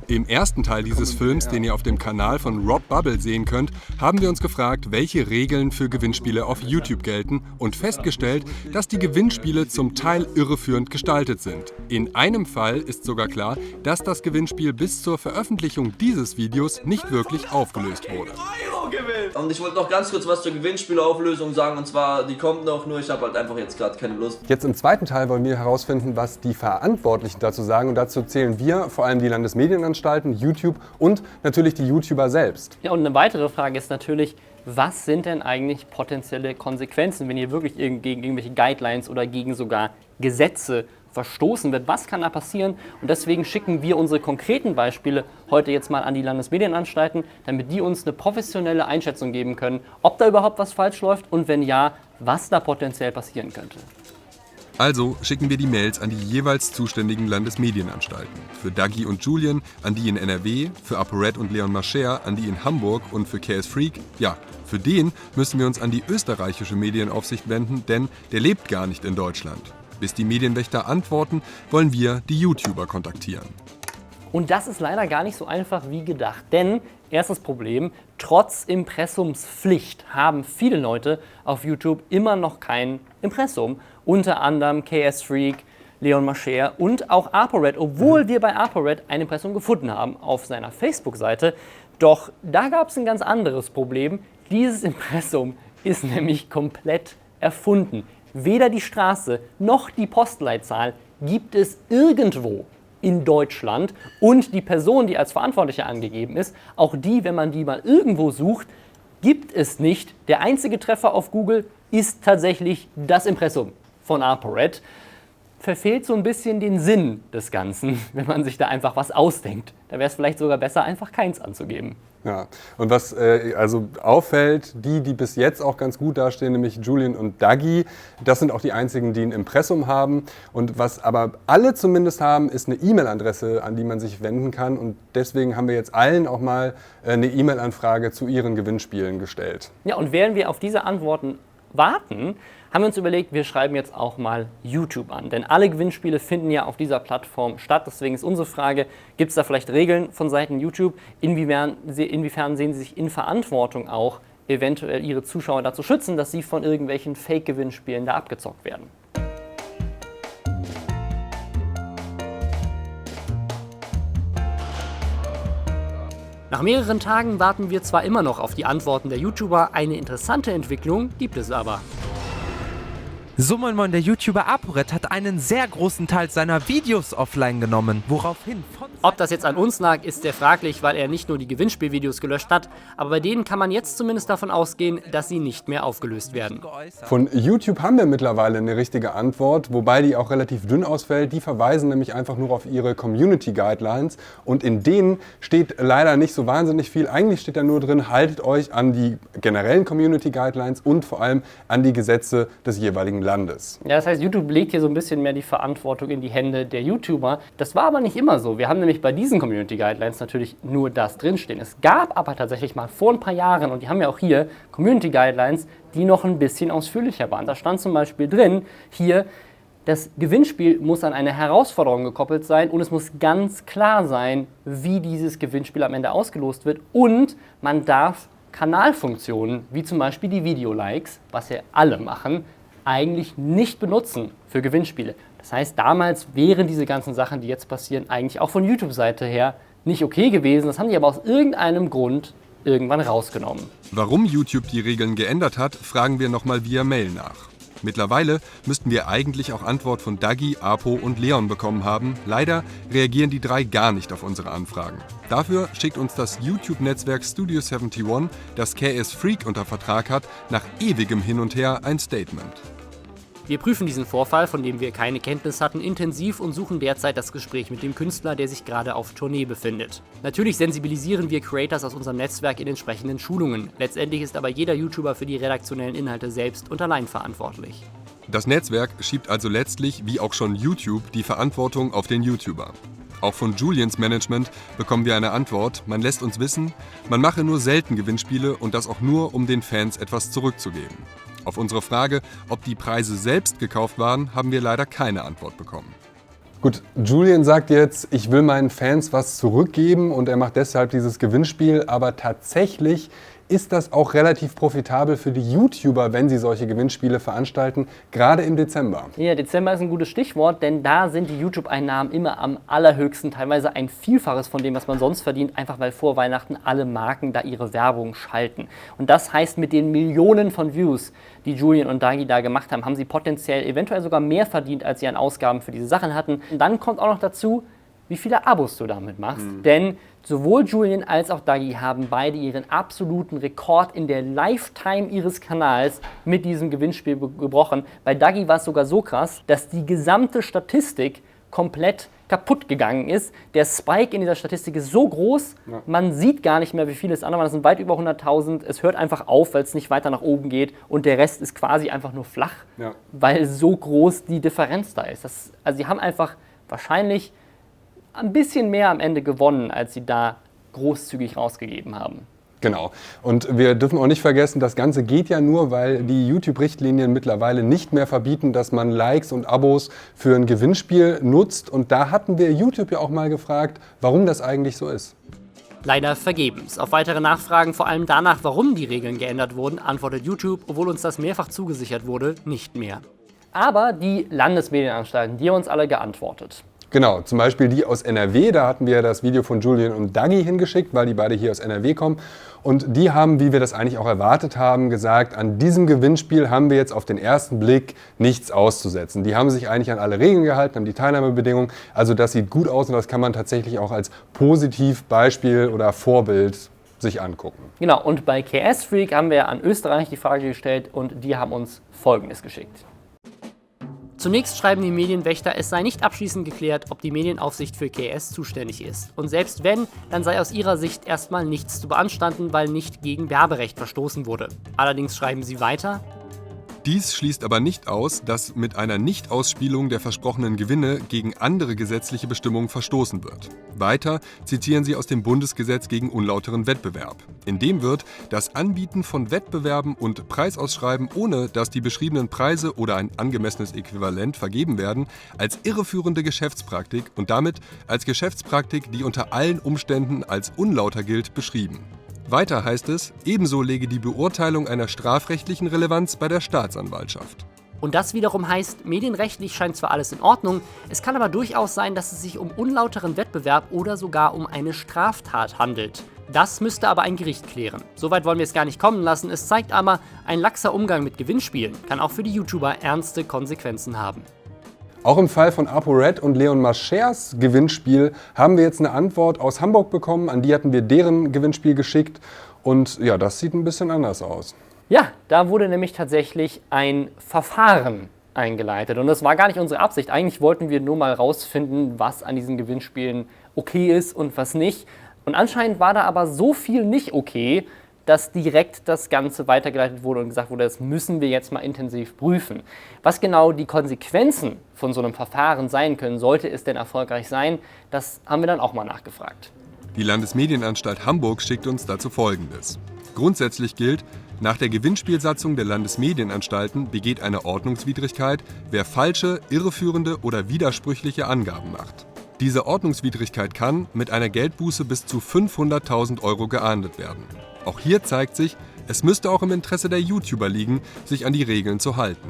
Im ersten Teil dieses Films, den ihr auf dem Kanal von Rob Bubble sehen könnt, haben wir uns gefragt, welche Regeln für Gewinnspiele auf YouTube gelten und festgestellt, dass die Gewinnspiele zum Teil irreführend gestaltet sind. In einem Fall ist sogar klar, dass das Gewinnspiel bis zur Veröffentlichung dieses Videos nicht wirklich aufgelöst wurde. Und ich wollte noch ganz kurz was zur Gewinnspielauflösung sagen, und zwar, die kommt noch, nur ich habe halt einfach jetzt gerade keine Lust. Jetzt im zweiten Teil wollen wir herausfinden, was die Verantwortlichen dazu sagen, und dazu zählen wir, vor allem die Landesmedienanstalten, YouTube und natürlich die YouTuber selbst. Ja, und eine weitere Frage ist natürlich, was sind denn eigentlich potenzielle Konsequenzen, wenn ihr wirklich gegen irgendwelche Guidelines oder gegen sogar Gesetze verstoßen wird? Was kann da passieren? Und deswegen schicken wir unsere konkreten Beispiele heute jetzt mal an die Landesmedienanstalten, damit die uns eine professionelle Einschätzung geben können, ob da überhaupt was falsch läuft und wenn ja, was da potenziell passieren könnte. Also schicken wir die Mails an die jeweils zuständigen Landesmedienanstalten. Für Dagi und Julian an die in NRW, für ApoRed und Leon Mascher an die in Hamburg und für KS Freak, ja, für den müssen wir uns an die österreichische Medienaufsicht wenden, denn der lebt gar nicht in Deutschland. Bis die Medienwächter antworten, wollen wir die YouTuber kontaktieren. Und das ist leider gar nicht so einfach wie gedacht, denn erstes Problem, trotz Impressumspflicht haben viele Leute auf YouTube immer noch kein Impressum. Unter anderem KS Freak, Leon Mascher und auch ApoRed, obwohl wir bei ApoRed ein Impressum gefunden haben auf seiner Facebook-Seite. Doch da gab es ein ganz anderes Problem. Dieses Impressum ist nämlich komplett erfunden. Weder die Straße noch die Postleitzahl gibt es irgendwo in Deutschland und die Person, die als Verantwortliche angegeben ist, auch die, wenn man die mal irgendwo sucht, gibt es nicht. Der einzige Treffer auf Google ist tatsächlich das Impressum von ApoRed. Verfehlt so ein bisschen den Sinn des Ganzen, wenn man sich da einfach was ausdenkt. Da wäre es vielleicht sogar besser, einfach keins anzugeben. Ja, und was also auffällt, die bis jetzt auch ganz gut dastehen, nämlich Julian und Dagi, das sind auch die einzigen, die ein Impressum haben. Und was aber alle zumindest haben, ist eine E-Mail-Adresse, an die man sich wenden kann. Und deswegen haben wir jetzt allen auch mal eine E-Mail-Anfrage zu ihren Gewinnspielen gestellt. Ja, und während wir auf diese Antworten warten, haben wir uns überlegt, wir schreiben jetzt auch mal YouTube an. Denn alle Gewinnspiele finden ja auf dieser Plattform statt. Deswegen ist unsere Frage, gibt es da vielleicht Regeln von Seiten YouTube? Inwiefern sehen sie sich in Verantwortung auch, eventuell ihre Zuschauer dazu schützen, dass sie von irgendwelchen Fake-Gewinnspielen da abgezockt werden? Nach mehreren Tagen warten wir zwar immer noch auf die Antworten der YouTuber, eine interessante Entwicklung gibt es aber. So moin, der YouTuber ApoRed hat einen sehr großen Teil seiner Videos offline genommen, woraufhin Ob das jetzt an uns lag, ist sehr fraglich, weil er nicht nur die Gewinnspielvideos gelöscht hat, aber bei denen kann man jetzt zumindest davon ausgehen, dass sie nicht mehr aufgelöst werden. Von YouTube haben wir mittlerweile eine richtige Antwort, wobei die auch relativ dünn ausfällt. Die verweisen nämlich einfach nur auf ihre Community Guidelines und in denen steht leider nicht so wahnsinnig viel. Eigentlich steht da nur drin, haltet euch an die generellen Community Guidelines und vor allem an die Gesetze des jeweiligen Landes. Ja, das heißt, YouTube legt hier so ein bisschen mehr die Verantwortung in die Hände der YouTuber. Das war aber nicht immer so. Wir haben nämlich bei diesen Community Guidelines natürlich nur das drinstehen. Es gab aber tatsächlich mal vor ein paar Jahren, und die haben ja auch hier Community Guidelines, die noch ein bisschen ausführlicher waren. Da stand zum Beispiel drin, hier, das Gewinnspiel muss an eine Herausforderung gekoppelt sein und es muss ganz klar sein, wie dieses Gewinnspiel am Ende ausgelost wird, und man darf Kanalfunktionen, wie zum Beispiel die Video-Likes, was ja alle machen, eigentlich nicht benutzen für Gewinnspiele. Das heißt, damals wären diese ganzen Sachen, die jetzt passieren, eigentlich auch von YouTube-Seite her nicht okay gewesen. Das haben die aber aus irgendeinem Grund irgendwann rausgenommen. Warum YouTube die Regeln geändert hat, fragen wir nochmal via Mail nach. Mittlerweile müssten wir eigentlich auch Antwort von Dagi, Apo und Leon bekommen haben. Leider reagieren die drei gar nicht auf unsere Anfragen. Dafür schickt uns das YouTube-Netzwerk Studio 71, das KS Freak unter Vertrag hat, nach ewigem Hin und Her ein Statement. Wir prüfen diesen Vorfall, von dem wir keine Kenntnis hatten, intensiv und suchen derzeit das Gespräch mit dem Künstler, der sich gerade auf Tournee befindet. Natürlich sensibilisieren wir Creators aus unserem Netzwerk in entsprechenden Schulungen. Letztendlich ist aber jeder YouTuber für die redaktionellen Inhalte selbst und allein verantwortlich. Das Netzwerk schiebt also letztlich, wie auch schon YouTube, die Verantwortung auf den YouTuber. Auch von Julians Management bekommen wir eine Antwort. Man lässt uns wissen, man mache nur selten Gewinnspiele und das auch nur, um den Fans etwas zurückzugeben. Auf unsere Frage, ob die Preise selbst gekauft waren, haben wir leider keine Antwort bekommen. Gut, Julian sagt jetzt, ich will meinen Fans was zurückgeben und er macht deshalb dieses Gewinnspiel, aber tatsächlich ist das auch relativ profitabel für die YouTuber, wenn sie solche Gewinnspiele veranstalten, gerade im Dezember. Ja, Dezember ist ein gutes Stichwort, denn da sind die YouTube-Einnahmen immer am allerhöchsten, teilweise ein Vielfaches von dem, was man sonst verdient, einfach weil vor Weihnachten alle Marken da ihre Werbung schalten. Und das heißt, mit den Millionen von Views, die Julian und Dagi da gemacht haben, haben sie potenziell eventuell sogar mehr verdient, als sie an Ausgaben für diese Sachen hatten. Und dann kommt auch noch dazu, wie viele Abos du damit machst. Denn sowohl Julian als auch Dagi haben beide ihren absoluten Rekord in der Lifetime ihres Kanals mit diesem Gewinnspiel gebrochen. Bei Dagi war es sogar so krass, dass die gesamte Statistik komplett kaputt gegangen ist. Der Spike in dieser Statistik ist so groß, man sieht gar nicht mehr, wie viele es andere waren. Das sind weit über 100.000. Es hört einfach auf, weil es nicht weiter nach oben geht und der Rest ist quasi einfach nur flach, weil so groß die Differenz da ist. Also sie haben einfach wahrscheinlich ein bisschen mehr am Ende gewonnen, als sie da großzügig rausgegeben haben. Genau. Und wir dürfen auch nicht vergessen, das Ganze geht ja nur, weil die YouTube-Richtlinien mittlerweile nicht mehr verbieten, dass man Likes und Abos für ein Gewinnspiel nutzt. Und da hatten wir YouTube ja auch mal gefragt, warum das eigentlich so ist. Leider vergebens. Auf weitere Nachfragen, vor allem danach, warum die Regeln geändert wurden, antwortet YouTube, obwohl uns das mehrfach zugesichert wurde, nicht mehr. Aber die Landesmedienanstalten, die haben uns alle geantwortet. Genau, zum Beispiel die aus NRW, da hatten wir das Video von Julian und Dagi hingeschickt, weil die beide hier aus NRW kommen. Und die haben, wie wir das eigentlich auch erwartet haben, gesagt, an diesem Gewinnspiel haben wir jetzt auf den ersten Blick nichts auszusetzen. Die haben sich eigentlich an alle Regeln gehalten, an die Teilnahmebedingungen. Also das sieht gut aus und das kann man tatsächlich auch als Positivbeispiel oder Vorbild sich angucken. Genau, und bei KS Freak haben wir an Österreich die Frage gestellt und die haben uns Folgendes geschickt. Zunächst schreiben die Medienwächter, es sei nicht abschließend geklärt, ob die Medienaufsicht für KS zuständig ist. Und selbst wenn, dann sei aus ihrer Sicht erstmal nichts zu beanstanden, weil nicht gegen Werberecht verstoßen wurde. Allerdings schreiben sie weiter: Dies schließt aber nicht aus, dass mit einer Nichtausspielung der versprochenen Gewinne gegen andere gesetzliche Bestimmungen verstoßen wird. Weiter zitieren sie aus dem Bundesgesetz gegen unlauteren Wettbewerb. In dem wird das Anbieten von Wettbewerben und Preisausschreiben, ohne dass die beschriebenen Preise oder ein angemessenes Äquivalent vergeben werden, als irreführende Geschäftspraktik und damit als Geschäftspraktik, die unter allen Umständen als unlauter gilt, beschrieben. Weiter heißt es, ebenso lege die Beurteilung einer strafrechtlichen Relevanz bei der Staatsanwaltschaft. Und das wiederum heißt, medienrechtlich scheint zwar alles in Ordnung, es kann aber durchaus sein, dass es sich um unlauteren Wettbewerb oder sogar um eine Straftat handelt. Das müsste aber ein Gericht klären. Soweit wollen wir es gar nicht kommen lassen, es zeigt aber, ein laxer Umgang mit Gewinnspielen kann auch für die YouTuber ernste Konsequenzen haben. Auch im Fall von ApoRed und Leon Maschers Gewinnspiel haben wir jetzt eine Antwort aus Hamburg bekommen. An die hatten wir deren Gewinnspiel geschickt. Und ja, das sieht ein bisschen anders aus. Ja, da wurde nämlich tatsächlich ein Verfahren eingeleitet. Und das war gar nicht unsere Absicht. Eigentlich wollten wir nur mal rausfinden, was an diesen Gewinnspielen okay ist und was nicht. Und anscheinend war da aber so viel nicht okay, dass direkt das Ganze weitergeleitet wurde und gesagt wurde, das müssen wir jetzt mal intensiv prüfen. Was genau die Konsequenzen von so einem Verfahren sein können, sollte es denn erfolgreich sein, das haben wir dann auch mal nachgefragt. Die Landesmedienanstalt Hamburg schickt uns dazu Folgendes. Grundsätzlich gilt, nach der Gewinnspielsatzung der Landesmedienanstalten begeht eine Ordnungswidrigkeit, wer falsche, irreführende oder widersprüchliche Angaben macht. Diese Ordnungswidrigkeit kann mit einer Geldbuße bis zu 500.000 € geahndet werden. Auch hier zeigt sich, es müsste auch im Interesse der YouTuber liegen, sich an die Regeln zu halten.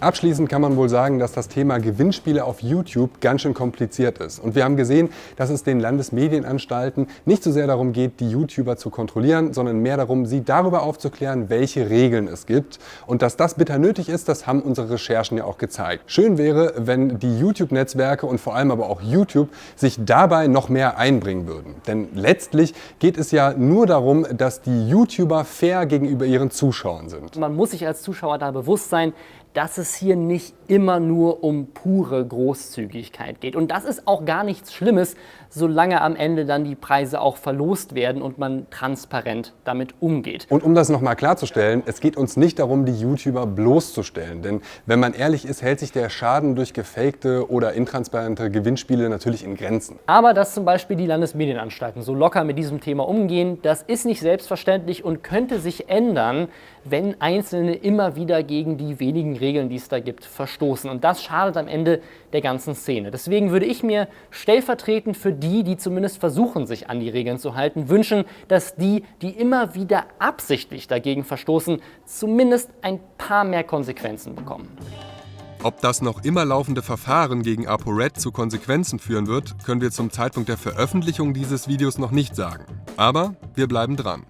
Abschließend kann man wohl sagen, dass das Thema Gewinnspiele auf YouTube ganz schön kompliziert ist. Und wir haben gesehen, dass es den Landesmedienanstalten nicht so sehr darum geht, die YouTuber zu kontrollieren, sondern mehr darum, sie darüber aufzuklären, welche Regeln es gibt. Und dass das bitter nötig ist, das haben unsere Recherchen ja auch gezeigt. Schön wäre, wenn die YouTube-Netzwerke und vor allem aber auch YouTube sich dabei noch mehr einbringen würden. Denn letztlich geht es ja nur darum, dass die YouTuber fair gegenüber ihren Zuschauern sind. Man muss sich als Zuschauer da bewusst sein, dass es hier nicht immer nur um pure Großzügigkeit geht. Und das ist auch gar nichts Schlimmes, solange am Ende dann die Preise auch verlost werden und man transparent damit umgeht. Und um das nochmal klarzustellen, es geht uns nicht darum, die YouTuber bloßzustellen. Denn wenn man ehrlich ist, hält sich der Schaden durch gefakte oder intransparente Gewinnspiele natürlich in Grenzen. Aber dass zum Beispiel die Landesmedienanstalten so locker mit diesem Thema umgehen, das ist nicht selbstverständlich und könnte sich ändern, wenn Einzelne immer wieder gegen die wenigen Regeln, die es da gibt, verstoßen. Und das schadet am Ende der ganzen Szene. Deswegen würde ich mir stellvertretend für die, die zumindest versuchen, sich an die Regeln zu halten, wünschen, dass die, die immer wieder absichtlich dagegen verstoßen, zumindest ein paar mehr Konsequenzen bekommen. Ob das noch immer laufende Verfahren gegen ApoRed zu Konsequenzen führen wird, können wir zum Zeitpunkt der Veröffentlichung dieses Videos noch nicht sagen. Aber wir bleiben dran.